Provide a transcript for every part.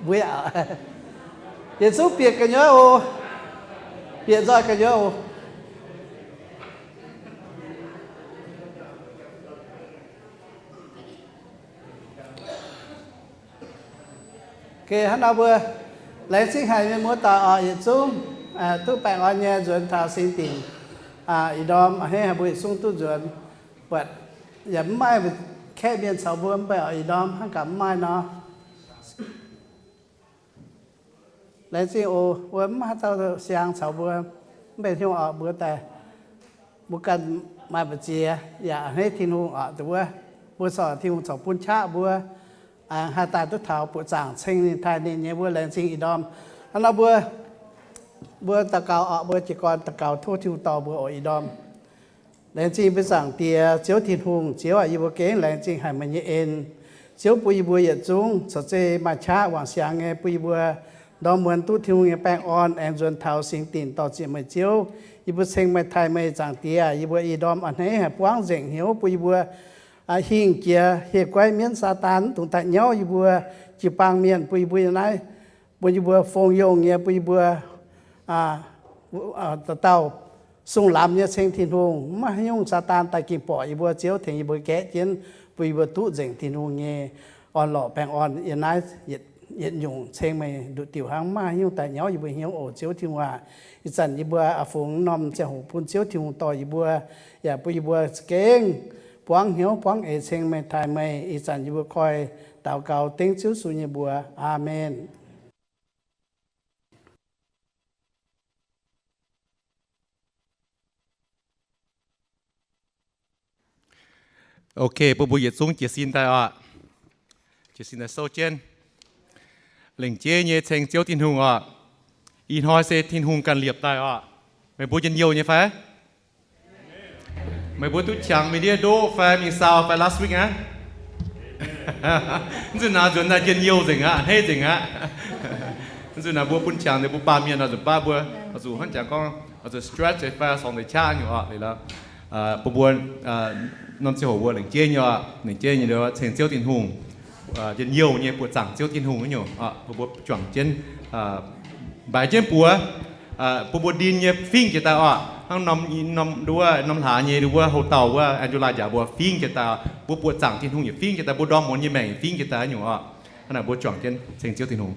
vui ạ Yết xúc biệt cái nhớ ô biệt rồi cái nhớ ô kì hắn nào vừa lấy sinh hài với múa tà ở yết xúc tu bạch ở nhà dùn thảo sinh tình ý đom hay hà bụi sung tu dùn bật dẫm mai với khe biên sầu bướm bởi ở ý đom hắn cảm mai nó lấy sinh ô bướm hát tao xiang sầu bướm bên hiếu ở bữa tè bữa cần mai bật chìa dạ hết thiên hùng ở từ bữa sọ thiên hùng sọ bún chả bữa hai tài tốt thảo bữa giảng sinh thay nên nhé bữa lấy sinh ý đom hắn nào bữa tà cầu ở bữa chỉ còn tà cầu thua thiêu tàu bữa ở ý đom lên trình bên giảng tia chiếu thiên hùng chiếu ở bữa kế lên trình hải mình nhẹ chiếu bùi bùi ở chung sở chế mà cha hoàng sáng nghe bùi bùi đó muốn tu thiêu nghe bang on em dồn thảo sinh tiềnต่อchuyện mà chiếu bữa sinh mà thay mà giảng tia bữa ý đom anh ấy hẹp quang dẻng hiếu bùi bùi hình kia hệ quay miễn sa tán tụng tại nhau bùi chỉ bằng miền bùi bùi này bùi bùi phong yong nghe bùi bùi tàu sung làm như sinh thiên hùng mà nhung sa tan tại kim bỏ y bùa chiếu thì y bùa kẽ chiến bùi bùa tụ dành thiên hùng nghe on lọ bèn on yên nái hiện dùng sinh mày đủ tiểu hàng mà nhung tại nhau y bùa hiếu ổ chiếu thiên hòa y dần y bùa phùng nom che hùng phun chiếu thiên hùng tỏi y bùa ya bùi bùa keng quang hiếu quang ế sinh mày thay mày y dần y bùa coi tạo cầu tiếng chiếu su như bùa amen. Ok, bố bố yết xuống chia xin tại ạ. Chia xin tại sâu trên. Lệnh chế nhé thành chiếu thiên hùng ạ. In hỏi sẽ thiên hùng cần liệp tại ạ. Mày bố chân nhiều nhé phải? Mày bố tụi chẳng mày đi đô phải mình sao phải last week á? Dù nào chuẩn là chân nhiều dừng á, hết dừng á. Dù nào bố bún chẳng thì bố ba miền là dù ba bố. Dù hắn chẳng con, dù stretch thì phải xong để cha nhiều ạ. Thì là bố bố năm chiều bữa lệnh chơi như đó thành chiếu tiền hùng chân nhiều như bữa chẳng chiếu tiền hùng ấy nhiều bữa chuẩn chân bài chân bữa đi như phim cho ta hàng năm đua năm hạ như đua hồ tàu qua Angela giả bữa phim cho ta bữa chẳng tiền hùng như phim cho ta bữa đom món như mày phim cho ta nhiều cái này bữa chuẩn chân thành chiếu tiền hùng.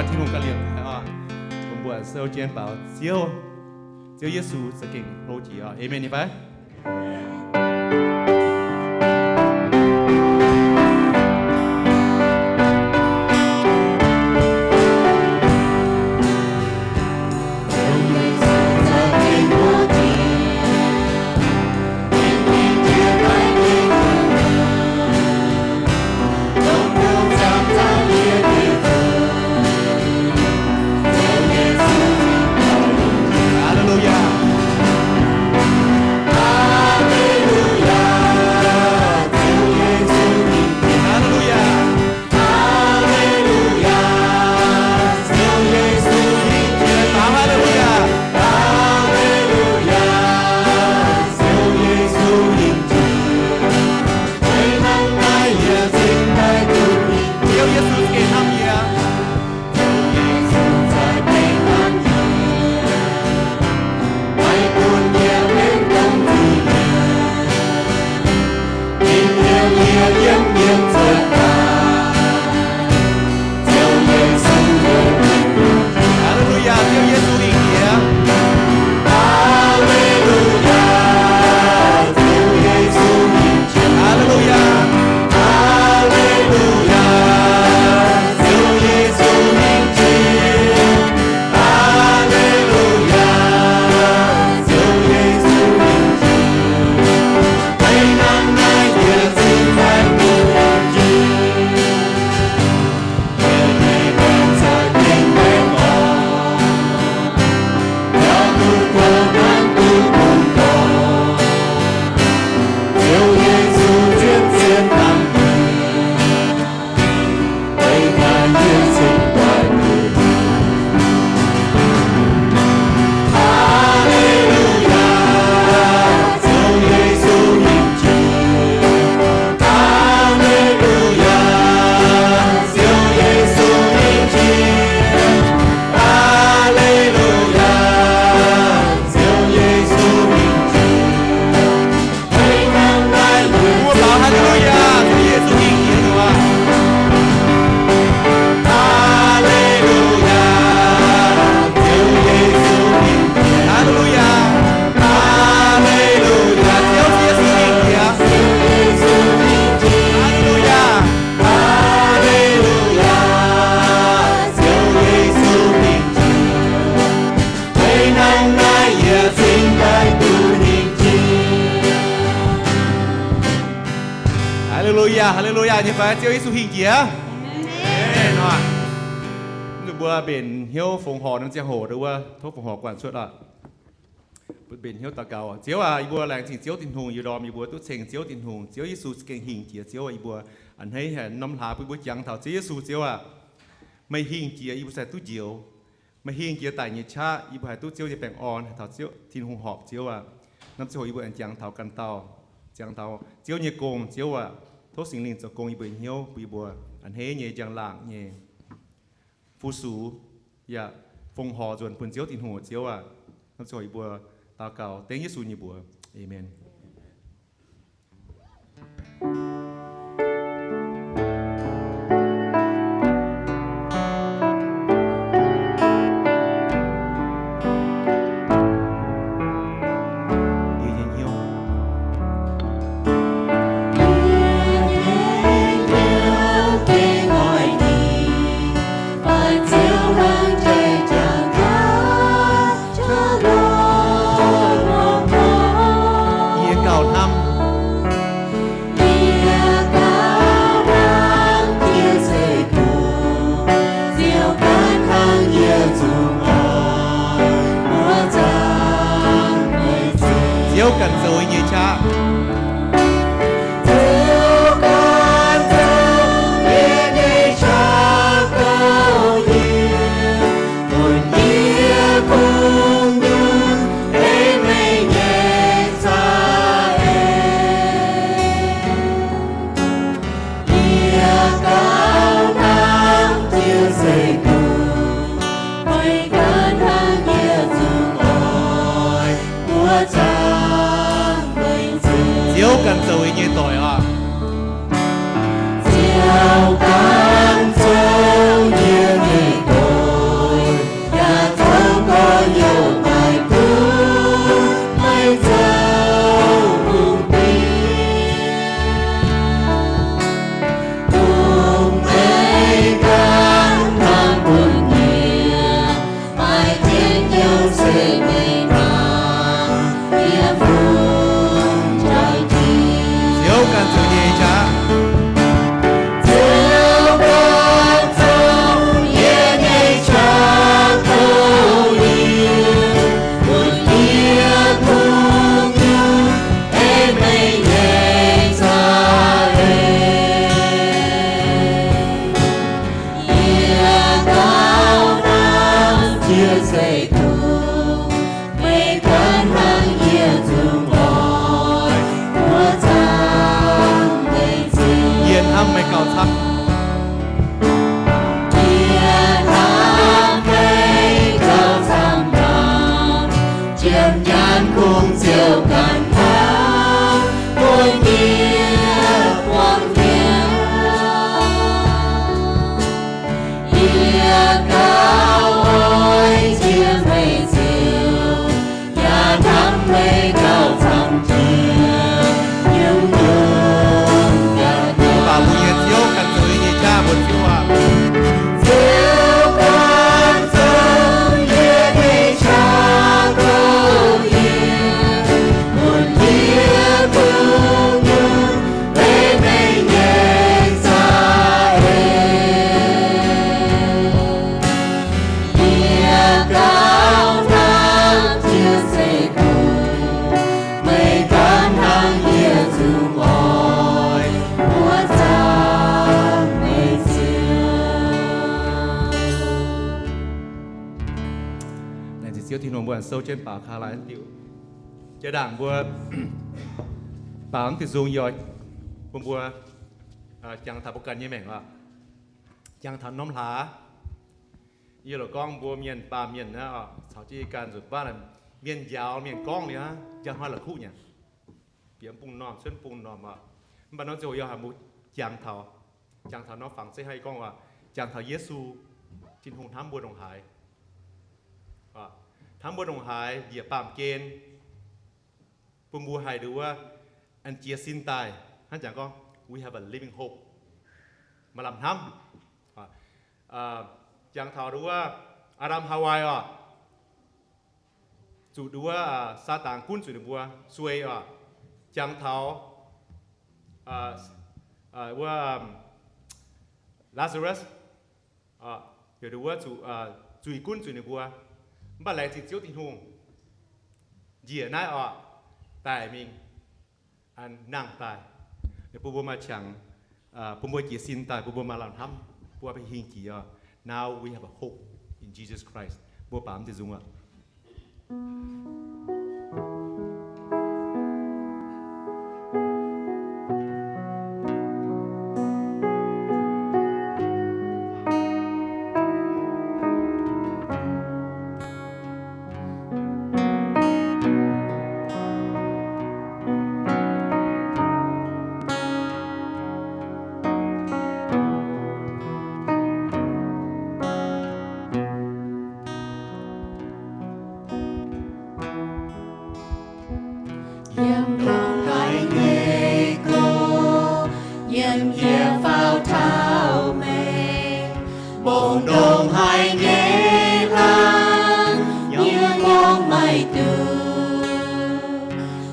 把天空格连啊，我们首先把只有耶稣是给罗吉啊，Amen 你拜。Hallelujah như vậy, Chúa Giêsu hiện diện. Amen. Nó. Lúc bữa bên hiếu phong họ nó chỉ hồ đâu à, thuốc phong họ quản suốt à. Bên hiếu ta cầu, Chúa à, bữa làng chỉ Chúa tin hùng, yêu đom, bữa tu sinh Chúa tin hùng, Chúa Giêsu kinh hiện diện, Chúa à, bữa anh thấy hẹn năm hà bữa chẳng thảo Chúa Giêsu Chúa à, mày hiện diện, bữa sẽ tu diệu, mày hiện diện tại nhiệt cha, bữa hay tu Chúaจะแบ่ง on, thảo Chúa tin hùng họp Chúa à, năm Chúa bữa anh chẳng thảo căn tàu, chẳng thảo Chúa nhiệt cùng Chúa à. Thốt sinh linh cho công y bệnh hiếu bị bùa anh hế nhẹ chẳng lạng nhẹ phu sú ya phong họ dồn phần chiếu tin hồ chiếu à nó cho y bùa ta cầu tiếng Giêsu như bùa Amen. Cần rồi như cha cần rồi như tội à. Chiều càng sâu như ngày tối. 水土，每个行业中爱，我赞美主。 Yên âm mày cầu thắc 天堂美高苍茫，将眼空就感叹，我也忘掉，也高爱且美酒，也堂美高苍天，永永远远。 Bà mùi yên thiếu cần tới như cha một thiếu à 就看曾也给cha勾引，我也不能被美人在，也高堂就随苦，每干堂也足爱，我赞美主。 Này thì siêu thì nồng buồn sâu trên bà khá là tiêu chế đảng bùa bà ấm thì dùng rồi bùa chẳng thả bốc cần như mẹn ạ chẳng thả nóm lá như là con bùa miền bà miền á thảo chi cần rồi ba là miền giàu miền con này á chẳng hoa là khu nhỉ biển bùng nòm xuân bùng nòm ạ bà nói rồi hả một chẳng thảo nó phẳng sẽ hay con ạ chẳng thảo Giêsu trên hùng thám bùa đồng hải thám bùa đồng hải địa bàm kên bùa bùa hảiดูว่าอันเจียสินตายท่านจังก็ we have a living hope มาลำทำจังเท่าดูว่าอาดัมฮาวายจุดดูว่าซาตานกุ้นสุดบัวสวยจังเท่าว่าลาซารัสเดี๋ยวดูว่าจุยกุ้นสุดบัวบ้านไหนติดเชื้อติดหงเหยียดนายตายมิงอันนั่งตายเดี๋ยวปู่มาฉังปู่มาเจียสินตายปู่มาหลังทำปู่ไปหิงกี่now we have a hope in Jesus Christ ปู่ปามติจุงYếm lòng cái nghề cô, yếm kia phao thao mê, bồn đồng hai nghề lang, yếm nhong mây từ,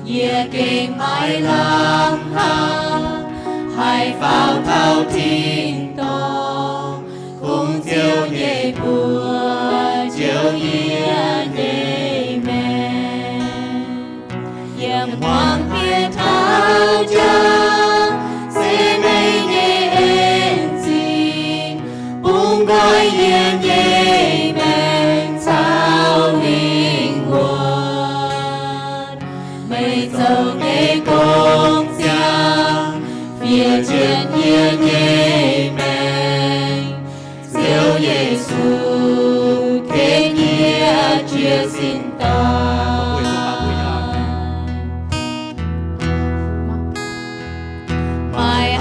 yê kinh mãi lang thang, hai phao thao thiên tông, cùng chiều nhẹ bùa, chiều yê nhẹ mê. Yếm hoàng kia thao chăng sẽ mây nhẹ ên xin bung gói yên nhẹ men sao linh hồn mây dầu nhẹ công giang phía trên yên nhẹ men diệu Giêsu thế nghĩa chia xin ta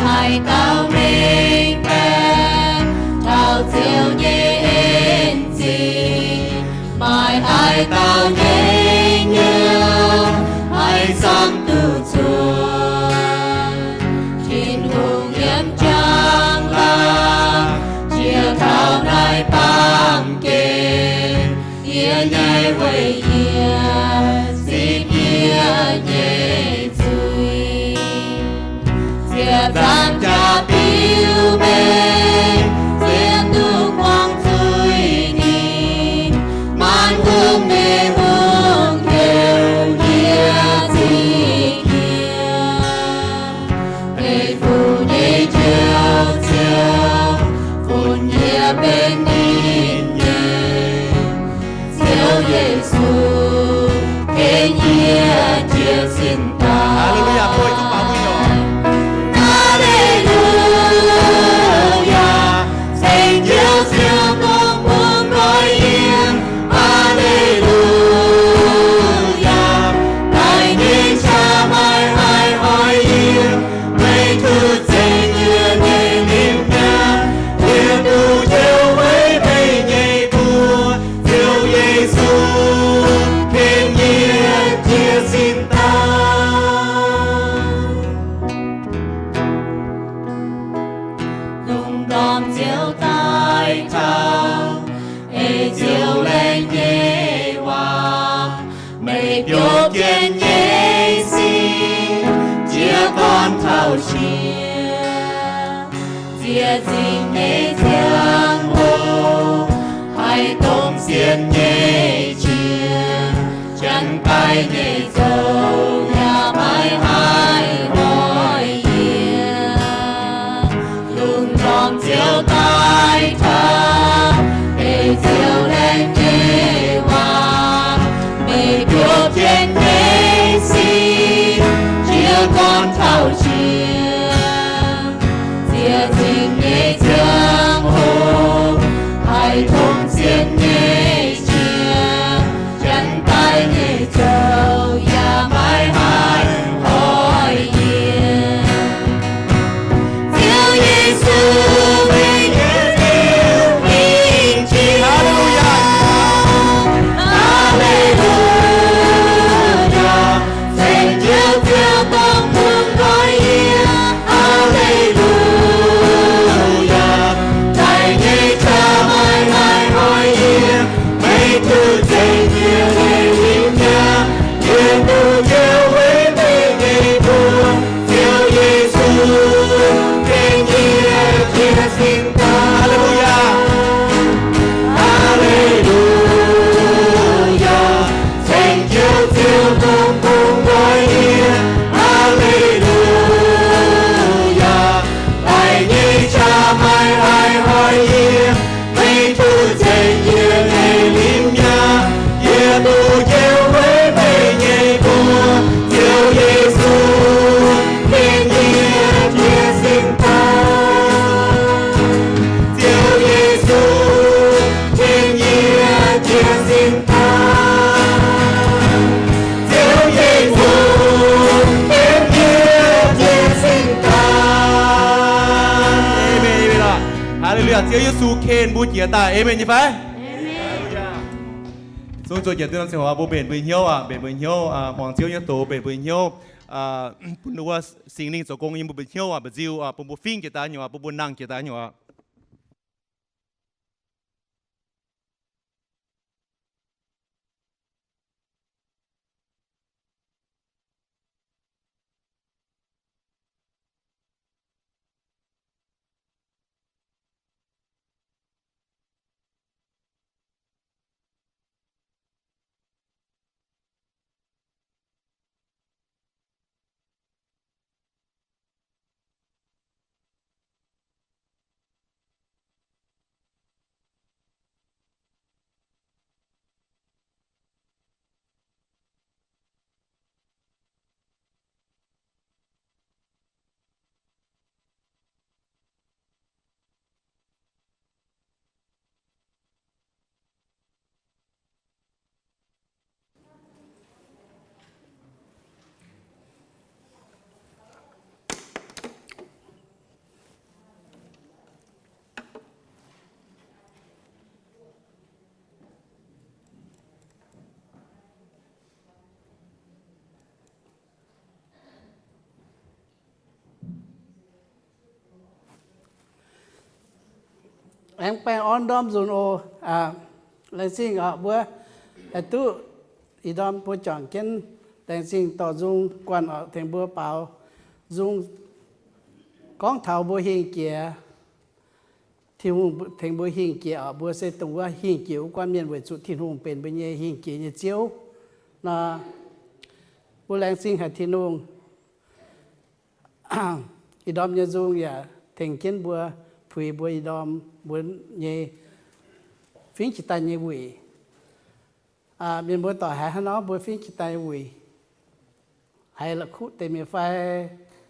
hai tao mênh mang thao diệu nhẹ ên gì mai hai tao nhẹ nhớ hai xóm từ chuồn trên hùng yếm trang lang chia thao nai bám kề kia nhai quay kia xin kia nhẹ chui chia tam cha piu bê riêng tu quang chui đi man hương mê hương kêu nghĩa gì kia cây phù đi chiều chiều phun nghĩa bên nhìn nhẹ diệu công buông gọi yên. Alleluia. Tại nhìn cha mãi ai hỏi yên. Mấy thứ dễ như ngày niềm nhà. Thiên đủ chiều với mấy nhảy bùa. Diệu Giêsu thiên nhiên chia xin ta. Lùng đom chiều tai thao. Ê chiều lên nhẹ hòa. Mấy biểu kiến nhẹ xin. Chia con thảo chia. Chia dinh nhẹ giang hồ. Hai tôm xiên nhẹ chia. Chân tay nhẹ dâu. Nhà mãi hai hỏi yên. Lùng đom chiều tai thao. Ê chiều lên nhẹ hòa. Mấy biểu kiến nhẹ xin. Chia con thảo chia. Chia dinh nhẹ giang hồ. Hai tôm xiên nhẹ chia. Chân tay nhẹ dâu. Nhà mãi hai hỏi yên. Diệu Giêsu vinh yêu vinh chi. Alleluia. Danh diệu diệu công buông gọi yên. Alleluia. Tại nhị cha mãi mãi hỏi yên. Mấy thứ dễ như ngày linh nha. Thiên đủ chiều với mấy ngày buồn. Diệu Giêsu thiên nhiên chia xin ta. Alleluia. Danh diệu diệu công buông gọi yên. Alleluia. Tại nhị cha mãi ai hỏi yên. Mấy thứ dễ như ngày linh nha. Thiên đủ chiều với mấy ngày buồn. Diệu Giêsu thiên nhiên chia xin ta. Diệu Giêsu thiên nhiên chia xin ta. Diệu Giêsu thiên nhiên chia xin ta. Amen. Hallelujah. Diệu Giêsu khen bố chia ta. Amen như phải. Xuống rồi nhận tương sinh hoạt bố bền bền nhau bền bền nhau mong chiếu nhớ tổ bền bền nhau bún đua sinh linh số công như bố bền nhau bền diệu bố phim kita nhau bố năng kita nhau. Em quen on đom dùn ô lên sinh ở bữa tu ý đom bữa chọn kiến lên sinh tỏ dung quan ở thành bữa bảo dung con thảo bữa hiền kia thiên hùng thành bữa hiền kia ở bữa sẽ tụngว่าhiền kiểu quan miền về chuột thiên hùngเป็นbên nhẹ hiền kia như chiếu là bữa lên sinh hạt thiên hùng ý đom như dung ya thành kiến bữa phùi bữa ý đom bữa nhẹ phiến chỉ tay nhẹ quỷ miền bữa tỏi hay nó bữa phiến chỉ tay quỷ hay là khu tề miền phai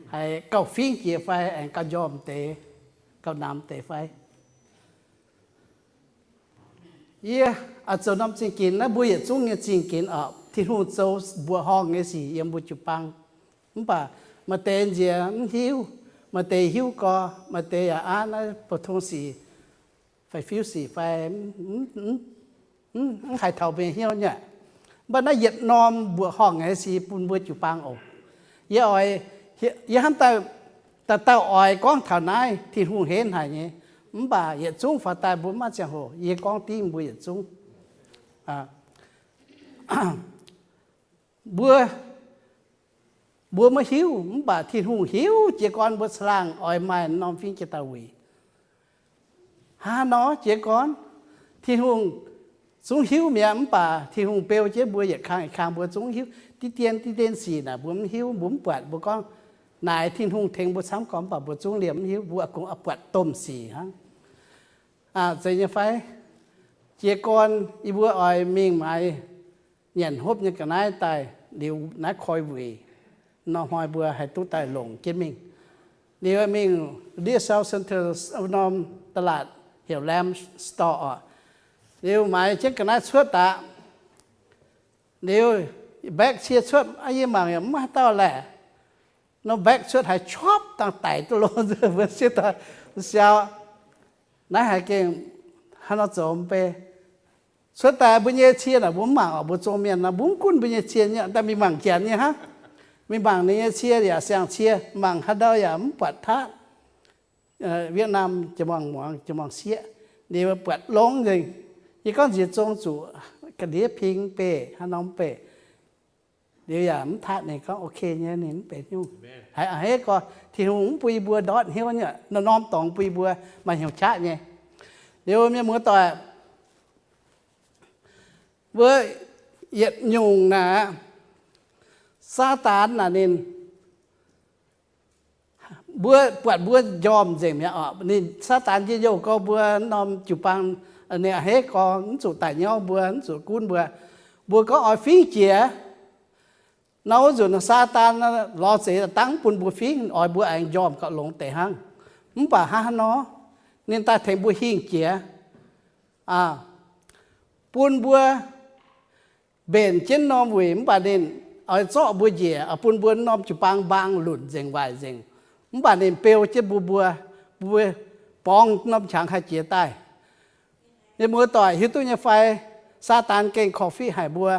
hay cầu phiến chỉ phai anh cầu dòm tề cầu nam tề phai ye a zo nam ching kin na bu ye chung ye ching kin a thi hu zo bu hong ye si yem bu chu pang ba mà tên gì hiu mà tề hiu co mà tề à nó phổ thông gì phải phiếu gì phải khai thầu về hiu nhỉ mà nó Việt Nam bữa hong cái gì bún bữa chụp băng ổ giờ ỏi giờ hắn ta ỏi con thảo nai thì hùng hên hay nhỉ bà Việt Trung phải tại bốn mắt chẳng hồ giờ con tim bữa Việt Trung à bữa mới hiu bà thiên hùng hiu chỉ con bữa sang ỏi mai non phiên chỉ tàu quỷ ha nó chỉ con thiên hùng xuống hiu mẹ bà thiên hùng bèo chỉ bữa giờ khang bữa xuống hiu tí tiên xì nè bữa hiu bữa quạt bữa con nãy thiên hùng thèn bữa sáng con bà bữa xuống liệm hiu bữa cũng quạt tôm xì ha à vậy như phải chỉ con y bữa ỏi mình mày nhận hốp như cái này tại điều nãy khôi vị nó hỏi bữa hay tu tài lồng chế mình điều mình đi sau center nômตลาดเหี่ยวแหลมสตอร์เดี๋ยวหมายเช็คกันนะช่วยตาเดี๋ยวแบกเชียร์ช่วยไอ้ยี่หมังอย่างมาต่อแหละน้องแบกช่วยให้ชอบต่างไต่ตัวลงเพื่อเสียตัวเสียนายหายเก่งให้เราจมไปช่วยแต่บุญเยเชียร์นะบุญหมังบุญโจเมียนนะบุญคุณบุญเยเชียร์เนี่ยแต่มีหมังเกียรเนี่ยฮะมีบางนี้เชียร์อย่าเสียงเชียร์บางฮัดเดาอย่าปัดท่าเวียดนามจะมองหมองจะมองเสียเดี๋ยวปัดลงเลยยี่ก้อนจีจงจู่กระเดียพิงเปฮานอมเปเดี๋ยวอย่าท่าเนี่ยก็โอเคเนี่ยนี่เป็ดยุ่งให้ก็ที่หุงปุยบัวดอดเฮี้ยวเนี่ยน้อมตองปุยบัวมาเหี่ยวชะเนี่ยเดี๋ยวมีมือต่อเว้ยเหยียดยุงนะซาตานน่ะนินบัวปวดบัวยอมเจ๋งเนี่ยนี่ซาตานที่โยก็บัวนอมจุปังเนี่ยเฮก็สุดแต่เนาะบัวสุดกุ้นบัวก็อ่อยฟิ้งเจี๋ยน้องสุดซาตานรอเสียตั้งปุ่นบัวฟิ้งอ่อยบัวเองยอมก็ลงแต่หังมึงป่าฮะเนาะนี่ตาเทบัวหิ้งเจี๋ยปุ่นบัวเบนเช่นนอมหวิมป่าเด่นเอาโซ่บัวเจี๋ยปุ่นบัวนอมจุปังบางหลุดเจ๋งไว้เจ๋งมึงป่าเด่นเปียวเจ้าบัวปองน้ำฉางให้เจี๋ยใต้ในมือต่อยฮิตุยไฟซาตานเก่งคอฟฟี่หายบัว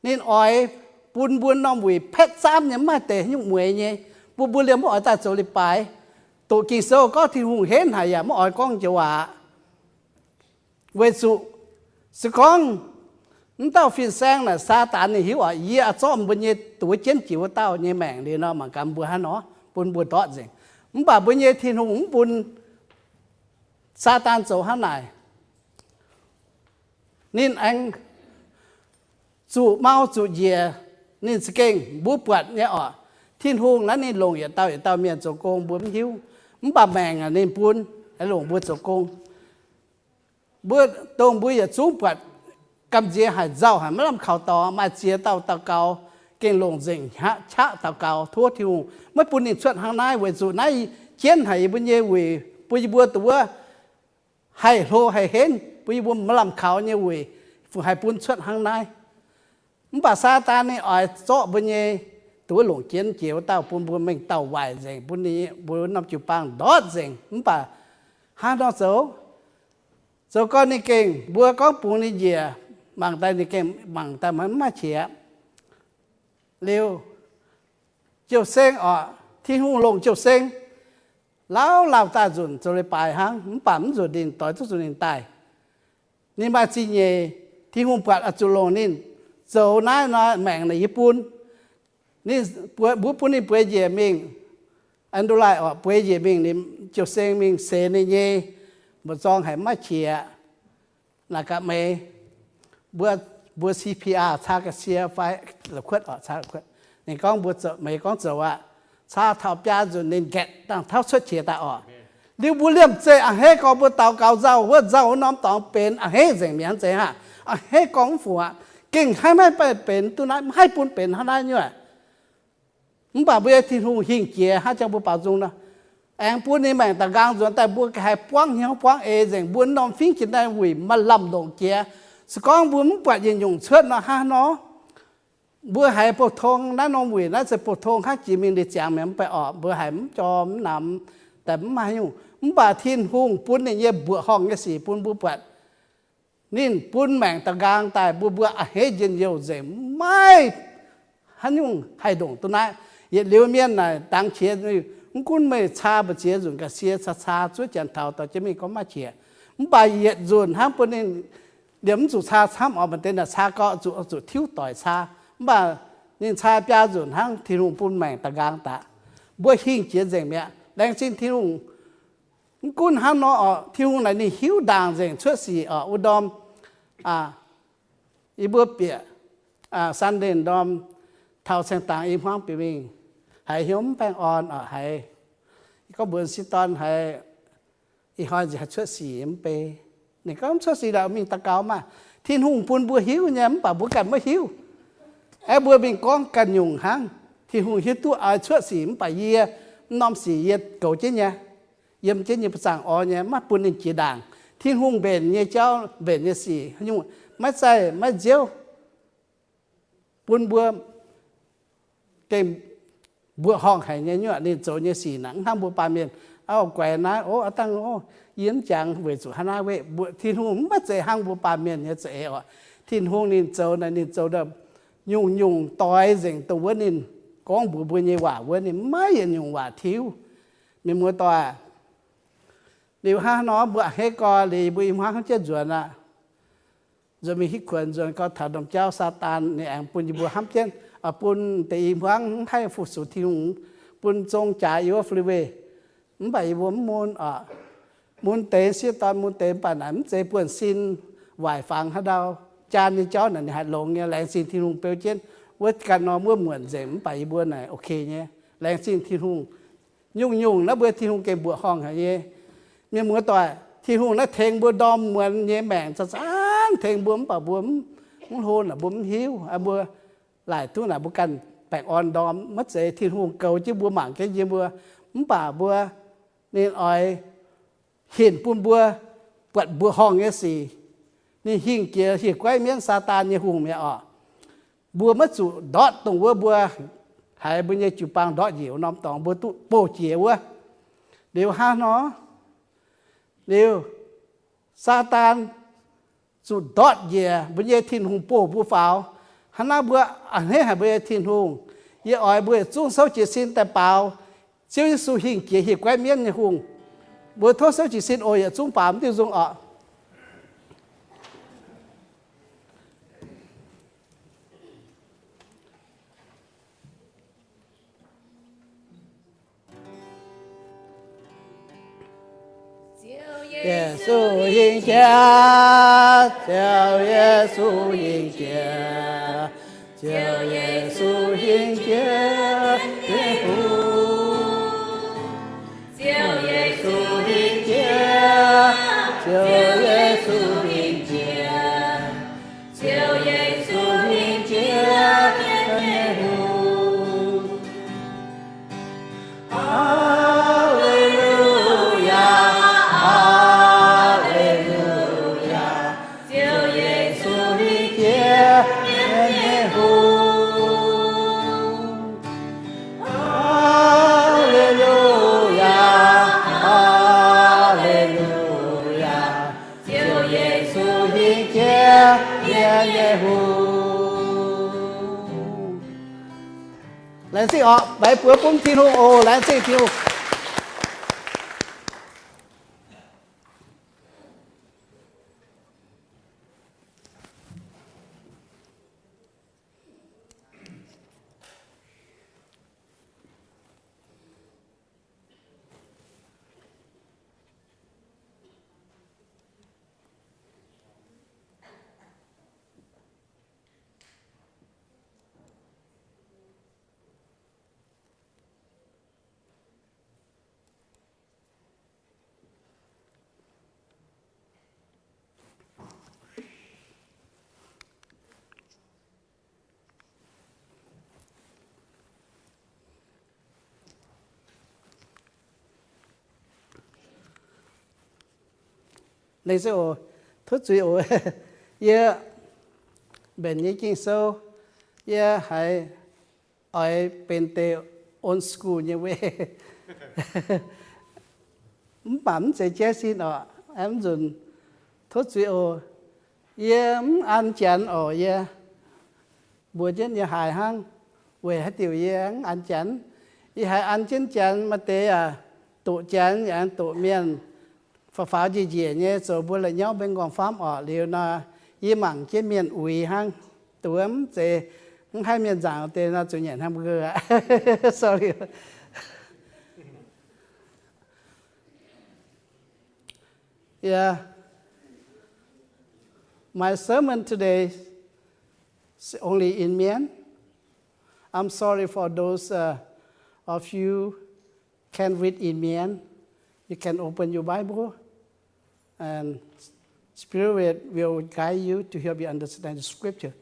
นี่อ้อยปุนบุญน้องบุยเพชรซ้ำเนี่ยมาแต่ยุ่งมวยเนี่ยบุญเลี้ยงมาอ้อยตาโจลิไปตัวกิโซก็ที่หุงเห็นหายมาอ้อยก้องจัวเวสุสกองนั่นเต้าฟินแซงน่ะซาตานนี่หิวเยี่ยซ้อมบุญเนี่ยตัวเจนจิ๋วเต้าเนี่ยแม่งดีเนาะมันกำบัวฮะเนาะปุนบัวตอดสิมันป่าบุญเนี่ยที่หุงบุญซาตานโจหันไหนนี่อังจู่เมาจู่เย่นี่สเก่งบุปผาเนี่ยทิ้งหงนั้นนี่ลงอย่าเต้าเมียนโจโกงบุญหิวมันป่าแมงนี่ปูนไอ้หลงบุญโจโกงบุญตรงบุญอย่าจูบปัดกำเจียหายเจ้าหายไม่ลำข่าวต่อมาเจียเต้าเก่าเก่งลงเจิงฮะชะเต้าเก่าทั่วทิ้งไม่ปูนนี่ชดทางนายเวจู่นายเจียนหายบุญเย่เวปุยบัวตัวให้โลให้เห็นปุยบุญมาลำเขาเนี่ยเว้ยฝูให้ปุ่นชดหางนายมันป่าซาตานนี่อ่อยโซ่บุญเนี่ยตัวหลงเจียนเจียวเต้าปุ่นบุญไม่เต้าไหวเองปุ่นนี้บุญน้ำจุปังดอดเองมันป่าหาดอกโซ่ก็นี่เก่งบัวก็ปุ่นนี่เจียบางแต่นี่เก่งบางแต่มันมาเฉียเร็วเจียวเซ้งที่หูลงเจียวเซ้งแล้วเราตาจุนจะเลยไปหังมันปั่มจุดดินต่อยทุกจุดดินตายนี่มาจีเย่ที่หุ่นปัดอจุลงนี่โจน้อยแม่งในญี่ปุ่นนี่บุปุ่นนี่ป่วยเย่มิงอันดูไลป่วยเย่มิงนี่เจ้าเซงมิงเซนเย่บุจองให้มาเชียนักเมย์บัว CPR ชากเชียไฟหลับขวดชาขวดนี่ก้องบัวเจาเมย์ก้องเจาว่าชาเท่าปลาจนเน้นแกะตั้งเท่าชุดเชียตาเดี๋ยวบุเลี่ยมเจเฮก็บัวเต่าเก่าเจ้าว่าเจ้าน้องตองเป็นเฮเสียงเหมียนเจฮะเฮกองฝัวเก่งให้ไม่ไปเป็นตัวนั้นให้ปุ่นเป็นเท่านั้นเนี่ยมึงป่าบุยที่หูหิงเจียฮะจังบุป่าจงนะไ anh buôn này mày ta gang rồi tại buôn cái quăng hiếu quăng rằng buôn non phím chỉ đây hủy mà lầm đồng kia sự con buôn muốn bật dùng chết nó ha nó bữa hải phổ thông nó non hủy nó sẽ phổ thông khác chỉ mình để chẳng mình phải ở bữa hải cho nằmแต่มาอยู่บ่าทิ้นหุ่งปุ้นเนี่ยเย่บัวห้องเนี่ยสีปุ้นบัวปัดนี่ปุ้นแมงตะกางแต่บัวเฮเย็นเยียวเจไม่ฮันยุ่งให้ดงตัวนั้นเย่เลี้ยวเมียนน่ะตังเชียนี่กุ้นไม่ชาบเชียจุนกับเชียชาช่วยจันเทาต่อจะมีก็มาเชียบ่าเย่จุนห้ามปุ้นนี่เดี๋ยวมันจุชาห้ามออกมาเต้นน่ะชาก็จุทิ้วต่อยชาบ่านี่ชาพิจารณาห้างทิ้งปุ้นแมงตะกางตาบัวหิ้งเชียเจเมียแรงสิ้นที่ลุงกุนห้ามน้อที่ลุงไหนนี่หิวด่างเจงช่วยสีอุดมอีบัวเปียซันเดนดอมเท่าเส้นต่างอีพวงปีวิ่งหายหิวแป้งอ่อนหายก็เบื่อสิตอนหายอีหอยจะช่วยสีมันไปนี่ก็ช่วยสีเรามีตะเกามาที่ลุงปุ่นบัวหิวเนี่ยมันป่าบัวกันไม่หิวไอ้บัวเป็นก้องกันยุงหังที่ลุงหิวตัวช่วยสีมันป่าเยี่ยน้อมสีเย็ดเก่าเจ้าเนี่ยเยี่ยมเจ้าเนี่ยภาษาอ๋อเนี่ยมาปุ่นในจีด่างที่หุ่งเบนเนี่ยเจ้าเบนเนี่ยสียุ่งไม่ใช่ไม่เจียวปุ่นบัวเต็มบัวห้องไห้เนี่ยเนี่ยนี่โจเนี่ยสีหนังห้ามบัวปลาเมียนเอาแกวนนะโอ้ตั้งโอ้เยี่ยมจังเวสุฮานาเวบัวที่หุ่งไม่ใช่ห้างบัวปลาเมียนเนี่ยเจ๋อที่หุ่งนี่โจนะนี่โจเดิมยุ่งต่อยเสียงตัวนี่ก้องบัวเนี่ยว่าวันนี้ไม่ยังยุ่งว่าทิ้วมีมือต่อเดี๋ยวห้าน้อบัวให้ก่อเลยบุยมาเขาจะจวนน่ะจะมีฮิควรจวนก็ถาดงเจ้าซาตานในแองปุนบัวห้ามเช่นปุนตีพังให้ฟุสุทิ้งปุนจงจ่ายอยู่ฟรีเวมันไปบัวมูลเตะเสียตอนมูลเตะป่านนั้นเจป่วนซินไหวฟังให้เราจานนี่เจ้านั่นหัดลงเนี่ยแรงซินที่ลุงเปียวเช่นวัดกันนอเมื่อเหมือนเจมไปบัวไหนโอเคเนี่ยแรงสิ้นที่หุ่งยุ่งแล้วบัวที่หุ่งเก็บบัวห้องหายเนี่ยมีมือต่อยที่หุ่งแล้วเทงบัวดอมเหมือนเนี่ยแบ่งสานเทงบัวป่าบัวมันโหนบัวมันหิวบัวหลายตัวน่ะบัวกันแปลกอ่อนดอมมัดเสที่หุ่งเก่าชื่อบัวหมางแค่ยี่บัวมันป่าบัวนี่อ้อยเห็นปุ่นบัวปวดบัวห้องเนี่ยสีนี่หิ่งเกียร์หิ่งไว้เมียนซาตานเนี่ยหุ่งเมียบัวมัดสุดอดตรงบัวหายบุญยจุปังดอดเหยียวน้อมตองบัวตุโปเจียวเดี๋ยวห้าน้อเดี๋ยวซาตานสุดดอดเหยียบุญยทินหงโปบัวฝาวฮันน่าบัวอันนี้หายบุญยทินหงเยี่ยอ้อยบัวจุ้งเสาจีสินแต่เปล่าเจ้าสุหิงเกียหิกไว้เมียนในหงบัวทอเสาจีสินโอ้ยจุ้งป่ามที่จุ้ง耶稣迎接，叫耶稣迎接，叫耶稣迎接，耶稣，叫耶稣迎接，叫耶稣迎接，叫耶稣迎接，耶稣。lãnh sĩ họ bảy bữa cũng thiên hùng ồ lãnh sĩ thiên hùng lấy sẽ ồ thốt suy ồ ye bên như kinh sâu ye hay ở bên tề old school như vậy bấm sẽ chết xin ọ em dùng thốt suy ồ ye ăn chén ồ ye buổi trên ye hài hăng về hết tiểu ye ăn chén ye hài ăn chén mà tế tụ chén ăn tụ miên phá gì gì nhé rồi buổi lại nhau bên còn pháp ở liệu na ye mảng trên miền ủi hăng tụ em sẽ hai miền giảng tên là chủ nhận hamburger sorry. Yeah, my sermon today is only in Mian. I'm sorry for those of you can read in Mian. You can open your Bible, and Spirit will guide you to help you understand the Scripture.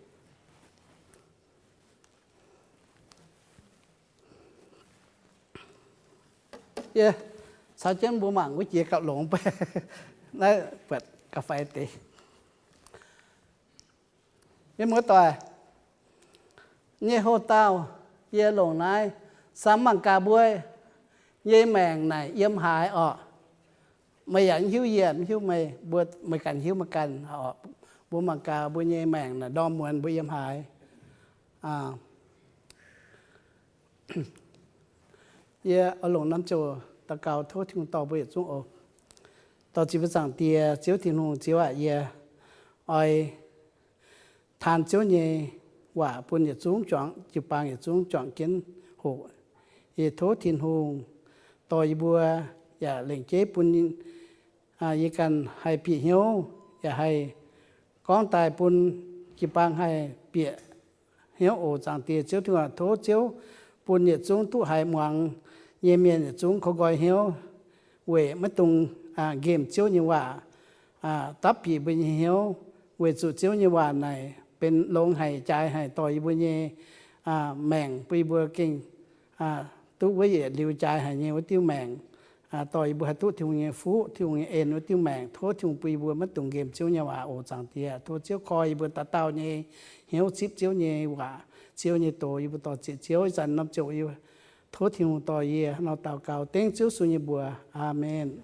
Yeah, sao chân bố mạng với chị cạo lộn nói vật cà phê tí nhưng mỗi tòa như hô tao như lộn này sắm bằng cà bươi như mèng này yếm hại ọ mày dẫn hiếu diện hiếu mày cảnh hiếu mà cảnh họ bố bằng cà bươi như mèng là đo muôn bươi yếm hại ở lộn năm chùa ta cao thốt thì tao bây giờ xuống tao chỉ biết rằng tia chiếu thì hùng chiếu ơi than chiếu nhẹ quả bún nhẹ xuống chọn chụp bằng nhẹ xuống chọn kiến hộ thì thốt thì hùng tao bùa lệnh chế bún y cần hay bị hiếu hay con tài bún chụp bằng hay bị hiếu ổ rằng tia chiếu thì thốt chiếu bún nhẹ xuống tu hay mong ye miền chúng có gọi hiếu về mất tung game chiếu như vậy tập bị bên hiếu về chủ chiếu như vậy này bên lông hay trái hay tỏi bên như mèn bị bừa kinh tú với vậy liều trái hay nhiều tiêu mèn tỏi bừa tú thiếu như phú thiếu như ên với tiêu mèn thốt thiếu bị bừa mất tung game chiếu như vậy ổ chẳng tiệt thốt chiếu coi bừa ta tao như hiếu chip chiếu như vậy chiếu như tỏi bừa tỏi chiếu dần năm triệu yêu thốt thì hùng tỏi ye nó tạo cao tiếng chiếu suy như bùa amen.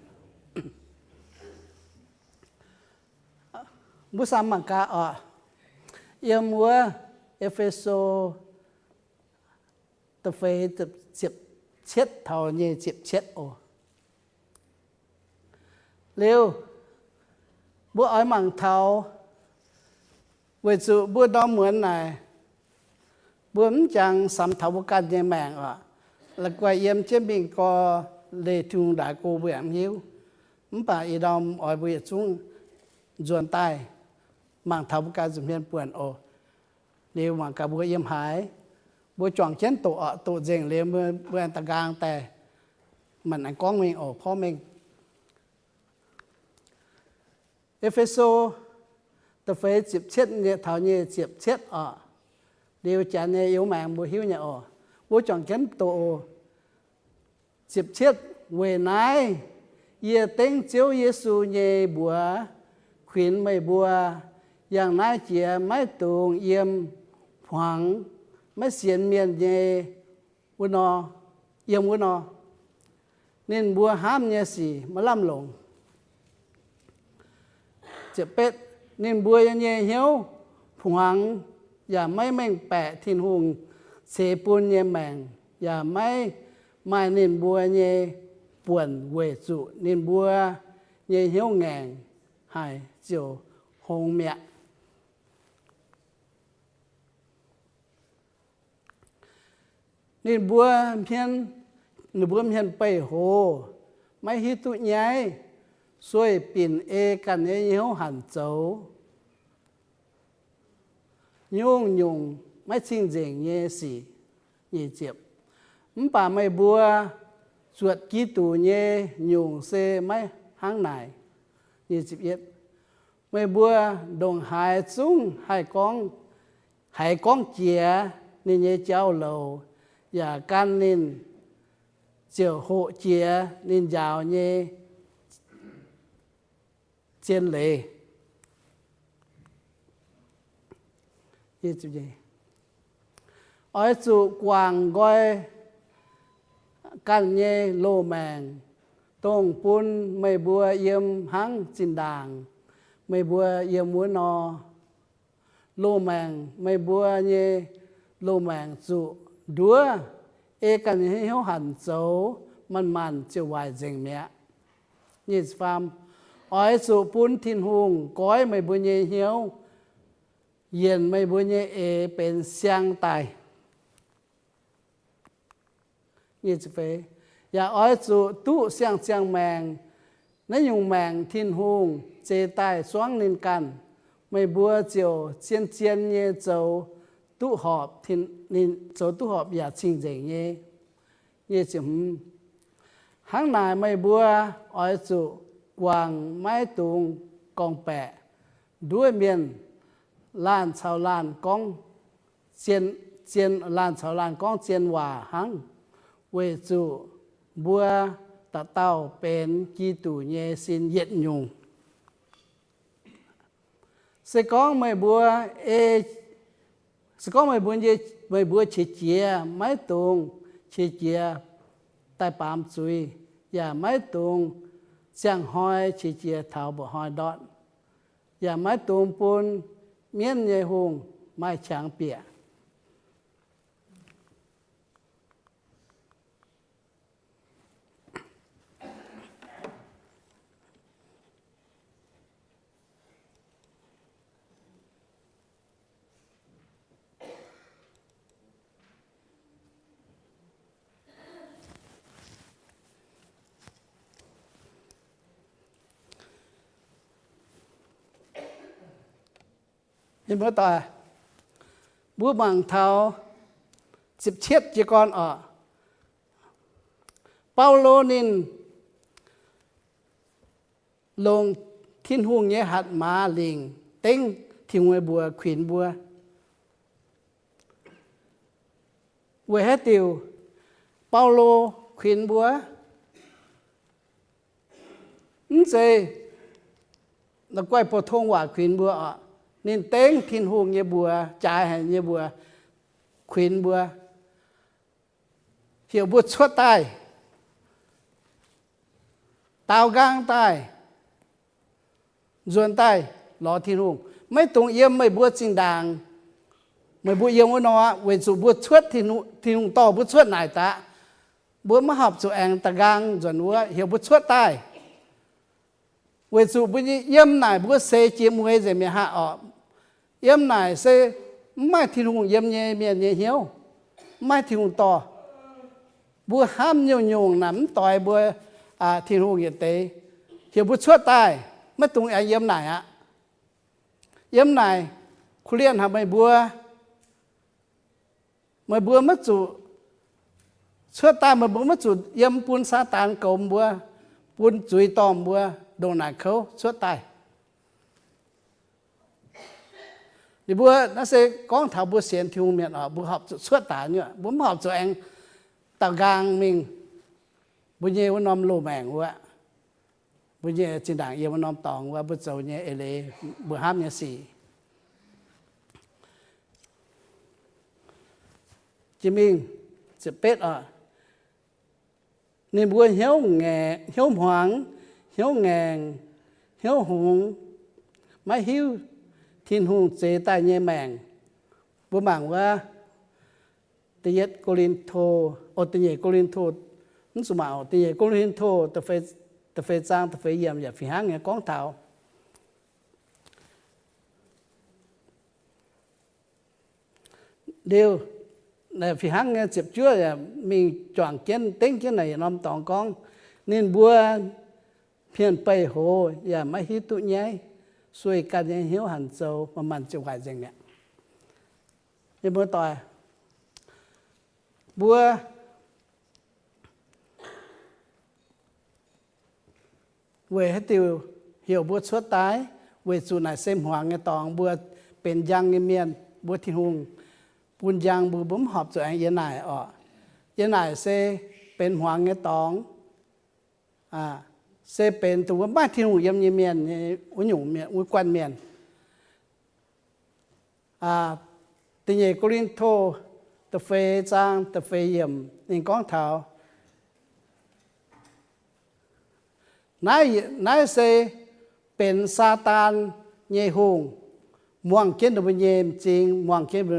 Bữa sáng bằng ca yêu múa Epheso tập phê tập chịp chết thầu như chịp chết liêu bữa ấy bằng thầu về sự bữa đó muốn này bữa chẳng sắm thầu bữa can như mèn là quay em chế mình có lệ thương đại cô với em hiếu bà ý đồng ở bây giờ xuống dồn tay mang thấu cả dùm hiền buồn nếu mà cả bữa em hái bữa chọn chén tổ dành lên bữa anh ta gang tè mình anh có mìnhพ่อmình Epheso tập phê chịp chết như thảo như chịp chết điều chả như yếu mạng bữa hiếu nhà bố chọn chén tổ chịp chết về nái ye tiếng chiếu Giêsu nhẹ bùa khuyến mày bùa yang nái chia mấy tuồng yếm hoàng mấy xiên miền nhẹ bùa nọ yếm bùa nọ nên bùa ham nhẹ gì mà làm lồng chịp pet nên bùa nhẹ hiếu hoàng ya mấy mình bẻ thiên hùng xe bùn nhẹ mèn ya mấy mai nên bùa nhẹ buồn về trụ nên bùa nhẹ hiếu ngàn hay chiều hồng mẹ nên bùa miền bay hồ mấy hít tụ nhái xuôi biển cần hiếu hẳn dấu nhung mấy xin dành nhẹ xỉ nhẹ chịp bà mày bùa chuột ký tù nhé nhung xe mấy hàng này như chịp yết mày bùa đồng hải xuống hải con chìa nên nhé cháu lầu và can nên chiều hộ chìa nên giàu nhé chiến lệ như thế gì ở chỗ quảng gọi căn nhé lô mèng tông pun mây bùa yếm hăng chín đàng mây bùa yếm múa nò lô mèng mây bùa nhé lô mèng trụ đúa ê căn hiếu hẳn dấu man chiều hoài dình mẹ như phàm ở chỗ pun thiên hùng cõi mây bùa nhé hiếu yên mây bùa nhé ê bên xiang tài như thế và ở chỗ tu xiang xiang mèng nếu dùng mèng thiên hùng chế tài xoáng lên căn mây bùa chiều chiên chiên nhé dấu tu họp thiên nên dấu tu họp và trình dình nhé như chấm hàng này mây bùa ở chỗ quảng mái tùng con bẹ đuôi miền lan chào lan con chiên chiên lan chào lan con chiên hòa hàng về chỗ bùaตะเต้าเป็นกีตูเยสินเย็ดยุงสก้องไม่บัวสก้องไม่บัวเยไม่บัวเฉียไม่ตรงเฉียใต้ปามซุยอย่าไม่ตรงเสียงหอยเฉียเท้าบ่หอยดอดอย่าไม่ตรงปูนเมียนเยหงไม่ช้างเปียยังเมื่อต่อบัวบางเท้า10 เช็ดจีกรเปาโลนินลงทิ้นหุ่งเยหัดมาลิงเต็งทิ้งไว้บัวขวินบัวเวหติวเปาโลขวินบัวนั่นสิแล้วก็ปทงว่าขวินบัวnên tên thiên hùng như bùa trái hay như bùa khuyến bùa hiểu bùa xuất tay tao gang tay ruồn tay lò thiên hùng mấy tung yếm mấy bùa trình đàng mấy bùa yếm của nó về chủ bùa xuất thiên hùng to bùa xuất này ta bùa mà học chủ anh ta gang ruồn bùa hiểu bùa xuất tay về chủ bùa yếm này bùa xe chiếm muối rồi mẹ hạ yếm này sẽ mai thiên hùng yếm nhẹ miền nhẹ hiếu mai thiên hùng to bùa ham nhiều nhung nắm tỏi bùa thiên hùng nhiệt tế hiểu bùa xuất tai mất tung ai yếm này yếm này khu liên học mấy bùa mất chủ xuất tai mà bùa mất chủ yếm pun sa tàn cổng bùa pun chuối tòm bùa đồ này khâu xuất tai thì bữa nó sẽ có thảo bữa xiên thiêu miệng bữa học suốt tả nhựa bữa học cho anh tạo gang mình bữa nhiều nó lô mèng quá bữa nhiều trên đảng yêu nó tòng quá bữa giàu nhé lệ bữa ham nhé xì chỉ mình sẽ biết nên bữa hiếu nghề hiếu hoàng hiếu ngàn hiếu hùng mấy hiếu thiên hùng chế tài nhẹ mèng bố mảngว่าตีเย็ดโกลินโทอตีเยโกลินโทนั่นสมัยตีเยโกลินโทตะเฟจางตะเฟเยี่ยมอย่าฝีหางเนี่ยก้องเท้าเดียวในฝีหางเนี่ยเจ็บเชื้อเนี่ยมีจ่วงเจนเต็งเจนไหนน้ำตองก้องนี่บัวเพียนไปโหอย่าไม่ฮิตุใหญ่ช่วยกันยังหิวหันโซมันจะไหวจังเนี่ยยังบัวต่อยบัวเวให้ติวเหี่ยวบัวชั่วตายเวสูนายเส้นหัวไงตองบัวเป็นยังเมียนบัวที่หุงปูนยังบัวบุ้มหอบตัวเองยันนายยันนายเซเป็นหัวไงตอง sẽเป็นตัวบ้านที่หูยำเมียนอุ้ยหนุ่มเมียนอุ้ยควันเมียนตีเยกรินโทตะเฟจางตะเฟเยี่ยมนี่ก้องเท้านายเซเป็นซาตานเยหงม่วงเกินตัวเยี่ยมจริงม่วงเกินตัว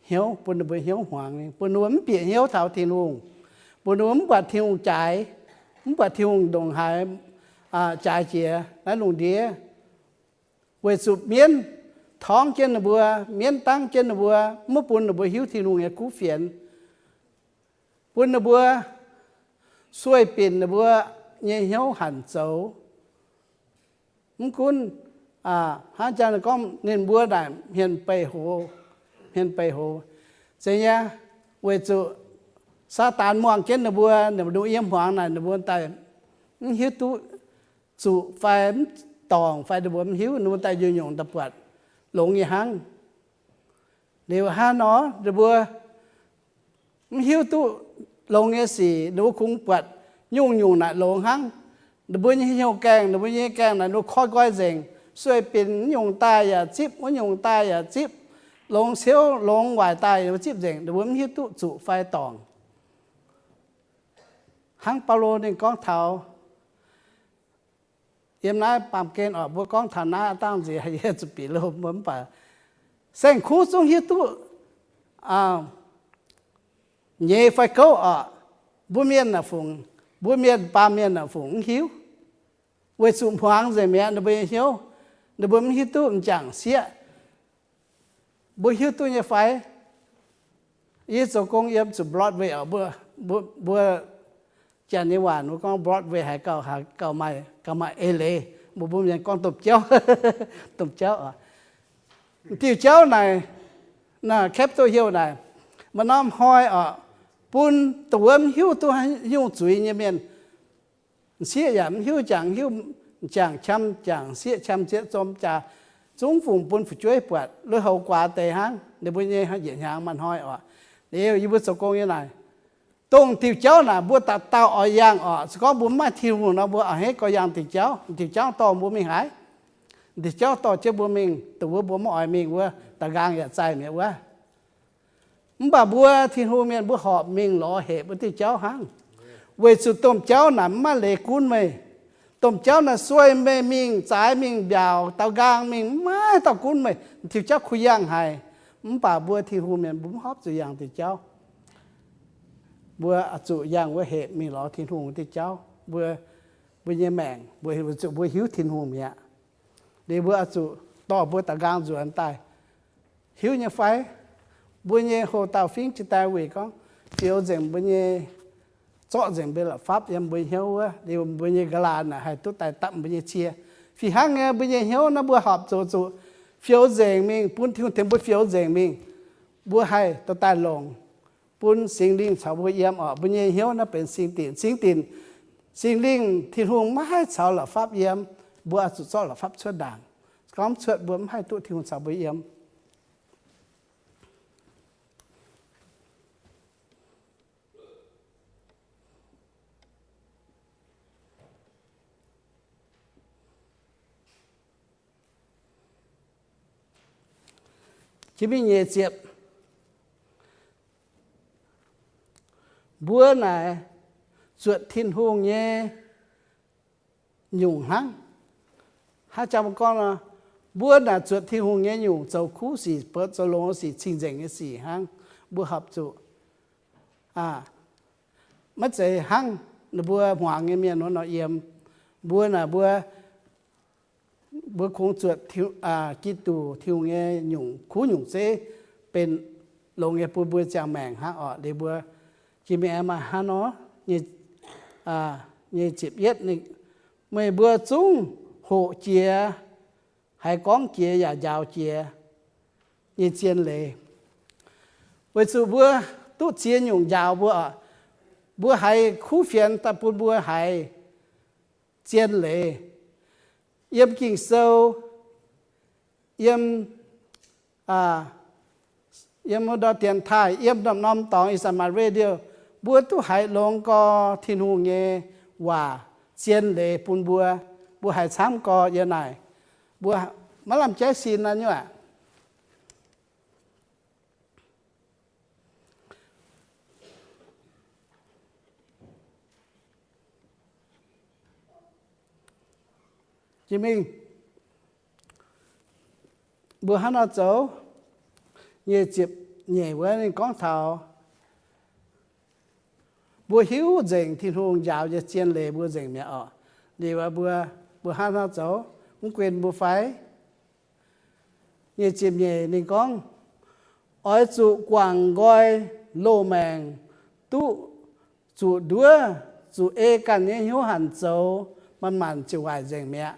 เหี่ยวปนตัวเหี่ยวหวางนี่ปนตัวมันเปียเหี่ยวเท้าทีนุ่งปนตัวมันปัดทีนุ่งจ่ายมันปัดทีนุ่งดงหายจ่ายเจียนั่นลุงเดียเวสุเมียนท้องเจนบัวเมียนตั้งเจนบัวเมื่อปุ่นบัวหิวทีนุ่งเนี่ยกูเฟียนปุ่นบัวช่วยปิ่นบัวเนี่ยเหี่ยวหันเจ้ามึงคุณหาจารย์ก็เน้นบัวได้เห็นไปโหเสียเวจุซาตานม่วงเจนบัวเนี่ยมาดูเอี่ยมหวางน่ะบัวตายมันหิวตุจุไฟตองไฟบัวมันหิวบัวตายยืนหยงตะปวดหลงยี่หังเดี๋ยวหาเนาะบัวมันหิวตุลงเงี้ยสีดูคุ้งปวดยุ่งน่ะหลงหังบัวยี่เหี่ยวแกงบัวยี่แกงน่ะดูค่อยๆเร่งช่วยเป็นยุ่งตายอย่าจิบว่ายุ่งตายอย่าจิบลงเสียวลงไหวตายมาจิบเร่งเดี๋ยวมันหิวตุจุไฟตองหังเปาโลในกองเท้าเยี่ยมนายปามเกณฑ์ออกบวกองฐานะตั้งสิให้เยอะจุปีโลเหมือนป่าเส้นคู่ทรงหิตุเย่ไฟเก้าบุเมียนน่ะฝงบุเมียนปาเมียนน่ะฝงหิวเวสุมพวงเสมียนเดบหิวเดบมันหิตุมันจังเสียบุหิตุเนี่ยไฟยี่สกงเยี่ยมสุบลอดไว้บัวจานนี้ว่าหนูก็บรอดเวย์หายเก่าใหม่เอเล่บุญยังก้อนตบเจ้าตบเจ้าที่เจ้าไหนน่ะแคปตัวเหี่ยวไหนมันน้อมห้อยปุ่นตัวมันหิ้วตัวหิ้วจุยเนี่ยเมียนเสียอย่างหิ้วจางช้ำจางเสียช้ำเสียจมจ่าจุ้งฝุ่งปุ่นฝุ่นช่วยปวดหรือเขากว่าเตะหางเดี๋ยวบุญยังเหยียดหางมันห้อยเดี๋ยวยิบสกงยังไงตรงที่เจ้าน่ะบัวตัดเตาอ่อยยางสก็บุญมาที่หูนะบัวให้ก็ยางที่เจ้าต่อบัวไม่หายที่เจ้าต่อเจ้าบัวมิงตัวบัวไม่อ่อยมิงว่าตะกางอย่าใจเมียว่ามันบ่บัวที่หูเมียนบัวหอบมิงหล่อเหตุบัวที่เจ้าหางเวสุต้มเจ้าน่ะมาเลกุนไม่ต้มเจ้าน่ะสวยไม่มิงสายมิงยาวตะกางมิงไม่ตะกุนไม่ที่เจ้าคุยย่างให้มันบ่บัวที่หูเมียนบุญหอบสุยางที่เจ้าบัวอจุย่างว่าเหตุมีหล่อทิ้นหูที่เจ้าบัวเยี่ยแมงบัวหิวทิ้นหูเมียเดี๋ยวบัวอจุต่อบัวตะกางจวนตายหิวเนี่ยไฟบัวเยี่ยโหเต่าฟิ้งจิตายวิ่งก็เที่ยวเจ๋งบัวเยี่ยเจาะเจ๋งไปละฟับยังบัวเหี่ยวว่าเดี๋ยวบัวเยี่ยกลาน่ะให้ตุ๊ตายตั้มบัวเยี่ยเชียฝีหางเงี้ยบัวเยี่ยเหี่ยวนะบัวหอบจุเฟี้ยวเจ๋งมิงปุ่นที่มันเต็มบัวเฟี้ยวเจ๋งมิงบัวให้ตุ๊ตายลงปุ่นสิงลิงชาวบัวเยี่ยมบุญเยี่ยวนั่นเป็นสิงตินสิงลิงที่หงไม่ให้ชาวหลับฟับเยี่ยมบัวสุดซ้อหลับฟับเชื่อด่างก้อมเชื่อบัวไม่ให้ตัวที่หงชาวบัวเยี่ยมที่มีเงียเจ็บบัวไหนสวดทิ้นหงเย่หยุ่งหังหาจำก่อนนะบัวไหนสวดทิ้นหงเย่หยุ่งเจ้าคู่สีเปิดเจ้าลงสีชิงเจงสีหังบัวหับจุมันใจหังบัวหวางเงี้ยเมียนนเอี่ยมบัวน่ะบัวคงสวดทิ้กิตูทิ้งเงี้ยหยุ่งคู่หยุ่งเสเป็นลงเงี้ยปูบัวจางแมงฮะเดี๋ยวบัวchỉ mẹ mà hắn nó như chịp yết này mày bữa chúng hộ chia hay con chia và giàu chia như chiên lệ với sự bữa tu chia nhung giàu bữa hay khu phiền ta bữa hay chiên lệ yếm kinh sâu yếm yếm đó tiền thai yếm đầm nom tòng is my radioบัวตู้หายลงก็ทิ้นหูเงว่า chiên để bún bùa hải xám co giờ này bùa mà làm trái xin là như vậy chị Minh bữa hắn nó走nhẹ chụp nhẹ với nên con thảo bữa hiếu dành thì hùng giáo cho chiên lệ bữa dành mẹ ở đi vào bữa hắn nó走cũng quên bữa phải nhẹ chụp nhẹ nên con ở chủ quảng gọi lô mèng tu chủ đua chủ ê cần nhé hiếu hẳn走มันมันจะไหวเจงเมีย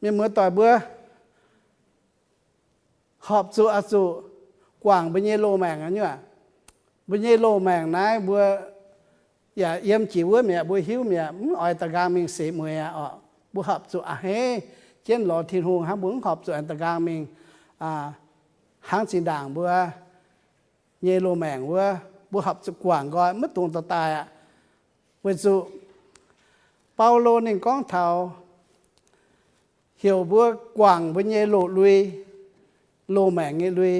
มีเมื่อต่อยเบื่อหอบจูอาจูกว่างเป็นเยโลแมงอันนี้ว่ะเป็นเยโลแมงนายเบื่ออย่าเยี่ยมจีเบื่อเมียเบื่อหิวเมียอ้อยตะกางมิงเสียเมียอ่ะบุหอบจูอ่ะเฮ้เจนหล่อทิ้งหงหาบุญหอบจูอันตะกางมิงหางจีด่างเบื่อเยโลแมงเบื่อบุหอบจูกว่างก็ไม่ตรงต่อตายอ่ะเวจูเปาโลนี่ก้องเท้าเหี่ยวบัวกว่างบัวเยโลลุยโลแมงเงลุย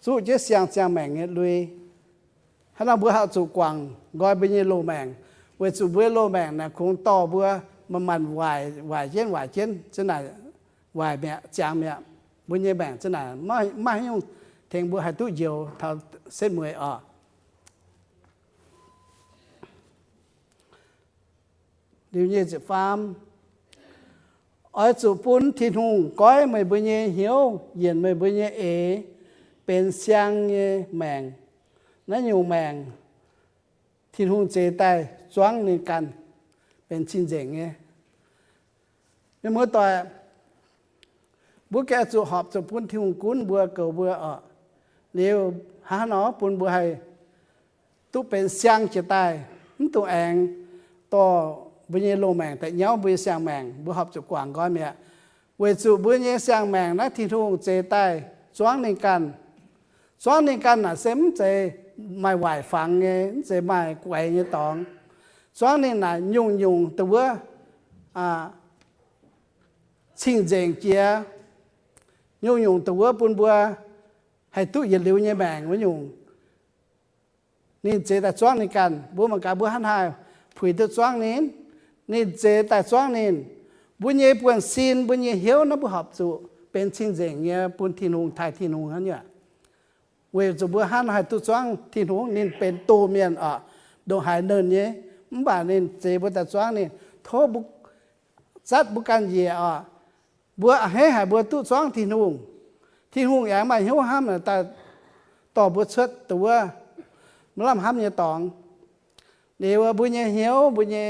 สู้เจ๊เสียงเสียงแมงเงลุยถ้าเราบัวหาจูกว่างก้อยบัวเยโลแมงเวจูบัวโลแมงนะคงต่อบัวมันไหวเช่นจะไหนไหวแม่จางแม่บัวเยแมงจะไหนไม่ให้ยุ่งเทงบัวให้ตู้เยียวเท่าเส้นมวยอ่ะđiều như chỉ phàm ở chỗ bốn thiên hùng có mấy bữa nhẹ hiếu hiện mấy bữa nhẹ ế bên sang như mèng nó nhiều mèng thiên hùng chế tay choáng nên căn bên chín dễ nghe nhưng mỗi tội bữa kẻ chỗ họp chỗ bốn thiên hùng cún bữa cầu bữa ở nếu há nó bốn bữa hay tụ bên sang chế tay tụ anh to bữa nhẹ lô mèng tại nhau bữa sang mèng bữa họp chụp quảng coi mẹ về chụp bữa nhẹ sang mèng nó thì thu chế tay choáng nên căn là xém chế mày hoài phẳng nghe chế mày quậy như tòng choáng nên là nhung từ bữa xin dèn chia nhung từ bữa buôn bữa hay tụ nhiệt liều như mèng với nhung nên chế là choáng nên căn bữa mà cả bữa hắn hai phủi từ choáng nênนี่เจแต่ช่วงนี้บุญเย่ปวนซีนบุญเย่เหี่ยวนับหอบจูเป็นชิงเจงเงี้ยปุ่นที่นุ่งไทยที่นุ่งนั่นเนี่ยเวจูบัวฮันหายตุช่วงที่นุ่งนี่เป็นตัวเมียนอ่ะโดนหายเนินเงี้ยมันบ่านี่เจบัวแต่ช่วงนี้โทบุกจัดบุกันเย่อ่ะบัวให้หายบัวตุช่วงที่นุ่งอย่างมาเหี่ยวห้ามแต่ต่อบัวเชิดตัวมันลำห้ามเนี่ยตองเดี๋ยวบุญเย่เหี่ยวบุญเย่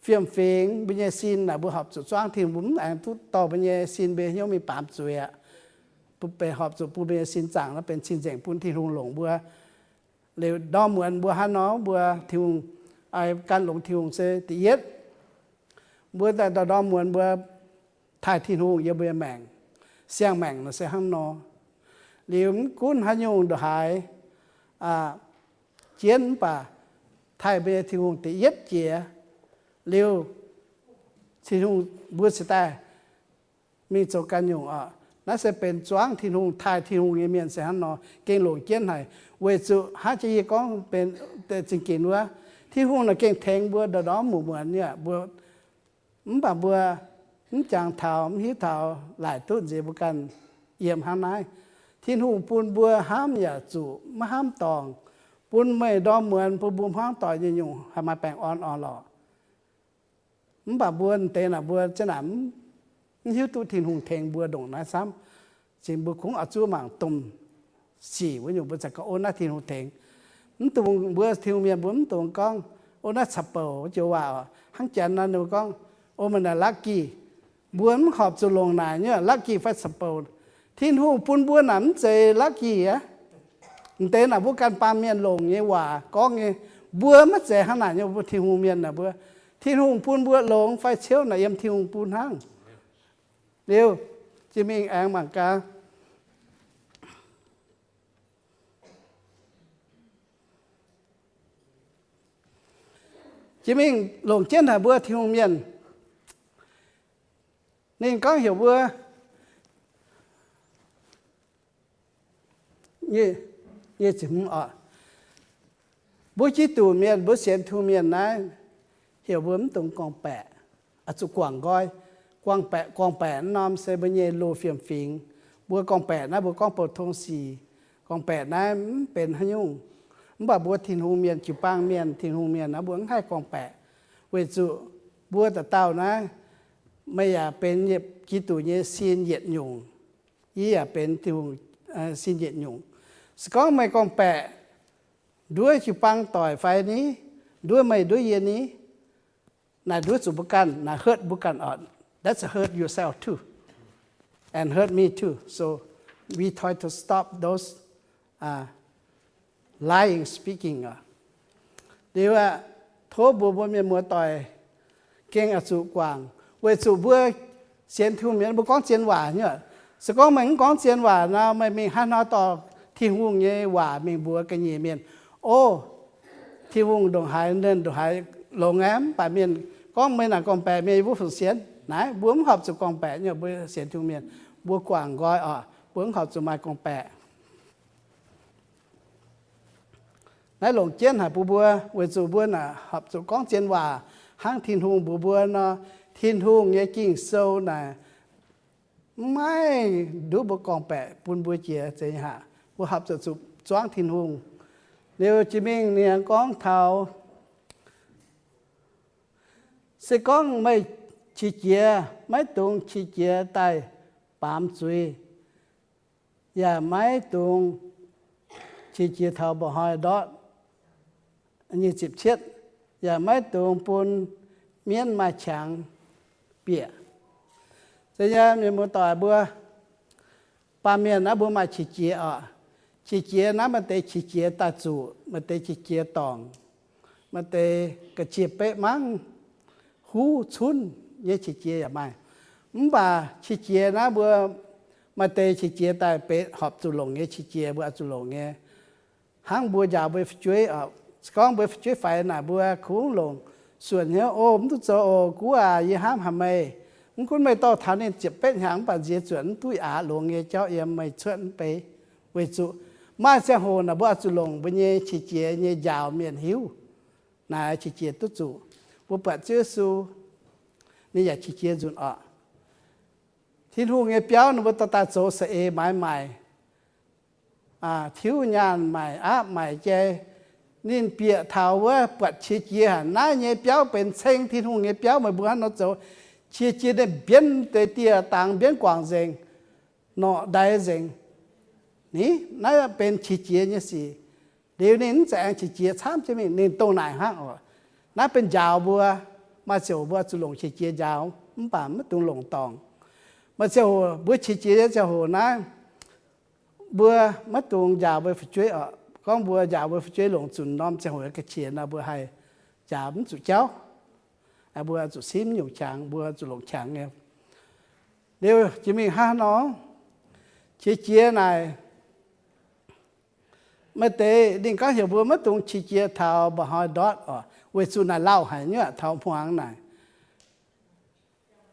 phiền phiền bây giờ xin là bữa họp chủ choáng thì muốn anh tu tàu bây giờ xin bây giờมีปามจุยอ่ะปุ๊บไปหอบจุปุ๊บbây giờ xinจังแล้วเป็นชินเจงปุ่นที่หงหลงบัวเร็วดอมเหมือนบัวฮันน้อบัวทิวไอการหลงทิวเสติเย็ดบัวแต่ดอมเหมือนบัวถ่ายที่หงเยอะบัวแมงเสียงแมงเราเสียห้างนอเร็วกุ้นฮันยงดหายเจียนป่าถ่ายไปทิวติเย็ดเจียliuที่นุ่งบัวสตามีโจกันอยู่นั่นจะเป็นจ้วงที่นุ่งไทยที่นุ่งเมียนเสียหันนอเก่งหลงเกี้ยนให้เวจุหาจีก้องเป็นแต่จริงๆว่าที่หุ่นน่ะเก่งแทงบัวดอหมู่เหมือนเนี่ยบัวมันแบบบัวมันจางเท้ามันหิ้วเท้าหลายตุ้นเจ็บกันเยี่ยมหางนายที่นุ่งปูนบัวห้ามอย่าจุมาห้ามตองปูนไม่ดอเหมือนปูบุมห้ามต่อยยิ่งอยู่ให้มาแปลงอ่อนหล่อมันแบบบัวเตน่ะบัวจะหนำหิ้วตู้ถิ่นหงเทงบัวดงนะซ้ำจริงบัวคงเอาจู่หมางตุ่มสีไว้อยู่บนจักรโอนาถิ่นหงเทงมันตุ่มบัวถิ่นเมียบัวมันตุ่มกองโอนาสับเปิลเจ้าว่าหังจันนั่นดูกองโอมันน่ะลักกี้บัวมันขอบจุลงนายเนี่ยลักกี้ไฟสับเปิลถิ่นหงปุ่นบัวหนำเจลักกี้อ่ะเตน่ะบัวการปาเมียนลงเนี่ยว่ากองเนี่ยบัวมันเจขนาดเนี่ยบัวถิ่นหงเมียนน่ะบัวที่หงปูนบัวหลงไฟเชี่ยวหน่อยยำที่หงปูนห้างเร็วจะมีแองหมากกา Chí mình lồng trên là bữa thiên hùng miền nên có hiểu bữa như chừng ở bữa chỉ tù miền bữa xiên thu miền này hiểu bữa tụng quang bẻ ở chỗ quảng gọi quang bẻ nom sẽ bên nhẹ lô phiền phình bữa quang bẻนะbữa quang bột thông xì quang bẻนะเป็นหยุ่งบ่บัวทินหูเมียนจิปางเมียนทินหูเมียนนะบัวให้กองแปะเวจุบัวตะเต้านะไม่อยากเป็นเย็บกิตุเยซีนเย็ดหยุ่งยี่อยากเป็นทิวซีนเย็ดหยุ่งสก็ไม่กองแปะด้วยจิปังต่อยไฟนี้ด้วยไม่ด้วยเย็นนี้น่าด้วยสุบุกันน่าเฮิร์ตบุกันอ่อน that's hurt yourself too and hurt me too so we try to stop those lying speaking ดีว่าโทบัวบัวเมียมัวต่อยเก่งอสุกวางเวสุบัวเสียนทุ่มเมียนบุก้องเสียนหวาเนี่ยสก้องเหมือนก้องเสียนหวานะไม่มีฮันนอต่อที่หุ่งเย่หวามีบัวกันเย่เมียนโอ้ที่หุ่งดงหายเนินดงหายโรงแรมป่าเมียนก้องไม่หนักก้องแปะมีบุฝึกเสียนไหนบัวมันหอบสุกองแปะเนี่ยบัวเสียนทุ่มเมียนบัวกวางก้อยบัวหอบสุมากองแปะในหลงเจียนหาปูบัวเวจูบัวน่ะหับสุก้องเจียนว่าห้างทินหงปูบัวเนาะทินหงเนี่ยกิ่งโซน่ะไม่ดูบกองแปะปุนบัวเจียเจียหาบัวหับสุจ้วงทินหงเดี๋ยวจิมิงเนี่ยก้องเท้าสิก้องไม่ชีเจียไม่ตรงชีเจียใต้ปามจุยอย่าไม่ตรงชีเจียเท้าบ่หอยดอดอันนี้จิบเช็ดอย่าไม่ตรงปูนเมียนมาฉางเปียจะยามีมือต่อยบัวปาเมียนนะบัวมาชีเจียชีเจียนะมันเตชีเจียตาจูมันเตชีเจียตองมันเตกระเจียเป๊ะมั้งหูชุนเยชีเจียอย่าไม่บ่าชีเจียนะบัวมาเตชีเจียตายเป๊ะหอบจุลงเยชีเจียบัวจุลงเยห้างบัวยาวบัวช่วยก้องบัวช่วยไฟน่ะบัวคุ้งลงส่วนเนี้ยโอ้มันตุโจโอ้กูยี่ห้ามทำไมมันคุณไม่ต้องทำเนี่ยเจ็บเป็นหางปัจเจจวนตุ้ยหลวงเงี้ยเจ้าเอ็มไม่ชวนไปเวจุมาเสียโหน่ะบัวจุลงบัวเงี้ยชีเจียเงี้ยยาวเมียนหิวน่ะชีเจียตุจุบัวปัจเจสูนี่อยากชีเจียจุนที่ทุ่งเงี้ยเปียวน่ะบัวตาโจเสเอไม้ใหม่ทิวยานใหม่ใหม่ใจนี่เปียเท้าว่าปัดเชียเจียน้าเงี้ยเปียวเป็นเซ็งที่ทุ่งเงี้ยเปียวมาบัวน่ะโจเชียเจียได้เบียนเตียต่างเบียนกวางเซงเนาะได้เซงนี่น่าเป็นชีเจียเนี่ยสิเดี๋ยวนี้จะเอาชีเจียช้ำใช่ไหมนี่ตรงไหนฮะน่าเป็นยาวบัวมาเสียวบัวจุลงชีเจียยาวมันป่ามันตรงหลงตองมาเสียวบัวชีเจียจะโหนะบัวมัดตรงยาวบัวช่วยก้องบัวยาวบัวช่วยหลงจุนน้อมจะหัวกระเชียนนะบัวให้ยาวมันจุเจ้าบัวจุซิมอยู่ฉางบัวจุหลงฉางเนี่ยเดี๋ยวจะมีห้าน้องเชียnàyไม่เตะดิ่งก็เห็นบัวมัดตรงเชียเท้าบ่หอยดอดเวสุน่ะเล่าให้เนี่ยเท้าพวงไหน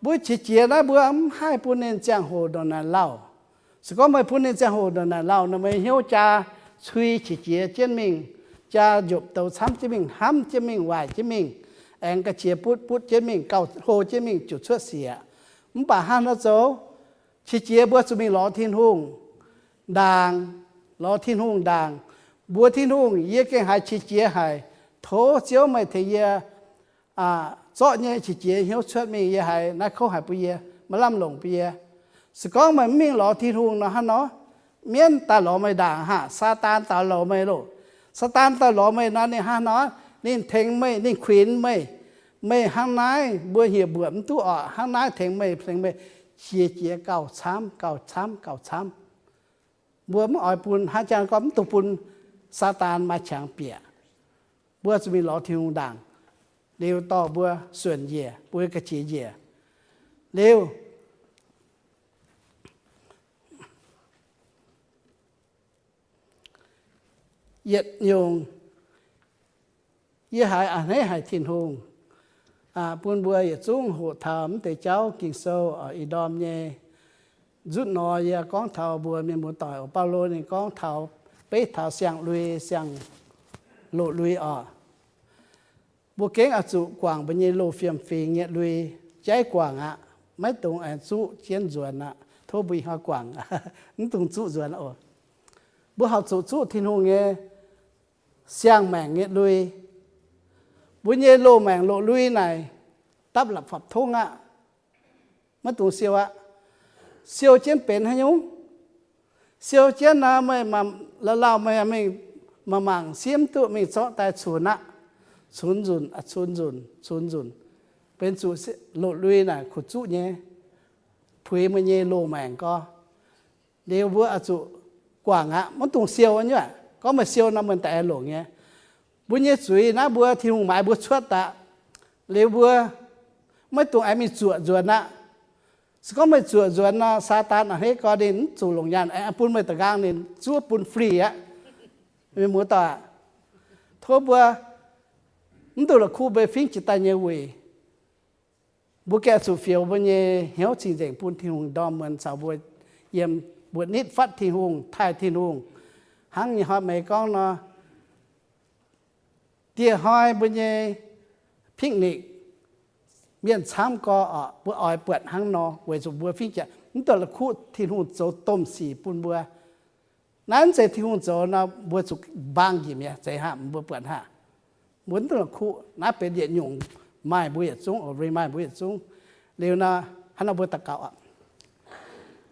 บัวเชียนะบัวให้พูดเน้นจังโหดนั่นเล่าสก็ไม่พูดในจะโหดนะเราเนี่ยไม่เหี่ยวจะช่วยฉีดเจียเจนมิงจะหยบเตาซ้ำเจมิงห้ำเจมิงไหวเจมิงแองกระเชียพุดเจมิงเก่าโหเจมิงจุดชั่วเสียมันป่าห้ามนะโจฉีดเจียบัวสุมิงล้อทิ้นหุ่งด่างล้อทิ้นหุ่งด่างบัวทิ้นหุ่งเยี่ยแกหายฉีดเจียหายโถเจียวไม่เทียเจาะเนี่ยฉีดเจียเหี่ยวชั่วมิงเยี่ยหายนักเขาหายปุยเยี่ยมาล่ำหลงปุยเยี่ยสก้องมันมิ่งหล่อที่ทุ่งนะฮะเนาะเมียนตาหล่อไม่ด่างฮะซาตานตาหล่อไม่โลซาตานตาหล่อไม่นั่นนี่ฮะเนาะนี่เทงไม่นี่ขวินไม่ห้างนายบัวเหี่ยบวมตู้ห้างนายเทงไม่เชียเจียเก่าช้ำบัวมันอ่อยปุ่นฮะจังก็มันตุปุ่นซาตานมาฉางเปียบัวจะมีหล่อที่ทุ่งด่างเร็วต่อบัวส่วนเยี่ยบัวกระเจียเยี่ยเร็วเหยียดโยง ยี่หายอันให้หายทิ้งหงปุ่นบัวอย่าจุ้งหัวถามแต่เจ้ากิ่งโซอีดอมเย่จุดนอยาก้องเท้าบัวมีหมูต่อยเปาโลนี่ก้องเท้าเป๊ะเท้าเสียงลุยเสียงโลลุยบัวเก่งอาจุกว่างเป็นยี่โลเฟียมฟีเงี้ยลุยใจกว่างไม่ตรงจุเชียนจวนโทบุยหากว่างนี่ตรงจุจวนบัวเขาจุทิ้งหงเงี้ยเสียงแมงเงี้ยลุยบุญเยโลแมงโลลุยไหนตับหลับฝับทงมาตูเสียวเสียวเจียนเป็นให้ยุงเสียวเจียนไม่มาแล้วเราไม่มามังเสียมตัวไม่ซ้อแต่ศูนย์ศูนย์เป็นจุโลลุยน่ะขุดจุเนี่ยพุยมันเยโลแมงก็เดี๋ยวบัวจุกว่างมันตูเสียวอันนี้ก็มาเสียวน้ำมันแต่หลงเนี่ยบุญเยสุยนะบัวที่หงหมายบัวชวดเลี้ยวบัวไม่ตัวไอ้มีจวนสก็ไม่จวนซาตานให้ก็เดินสู่หลงยานไอ้ปุ่นไม่ตะกางเดินชั่วปุ่นฟรีมีหมูต่อทั่วบัวมันตัวละคู่ไปฟิ้งจิตตาเยวีบัวแก่สู่เฟียวบัวเยเหี้ยวจริงจังปุ่นที่หงดอมเหมือนสาวบัวเยี่ยมบัวนิดฟัดที่หงไทยที่หงหังยี่ห้อไม่ก้องเตี้ยหอยบุญเย่พิกนิกเมียนช้ำก็บัวอ้อยเปิดหังนอเวจุบัวฟิกจะนี่ตัวละคู่ที่หุ่นโจต้มสีปุ่นบัวนั้นใจที่หุ่นโจบัวสุกบางกี่เมียใจห้ามบัวเปิดห้าเหมือนตัวละคู่น่าเป็นเดียดหยุ่งไม้บัวจุ้งหรือไม้บัวจุ้งเร็วฮันบัวตะเกา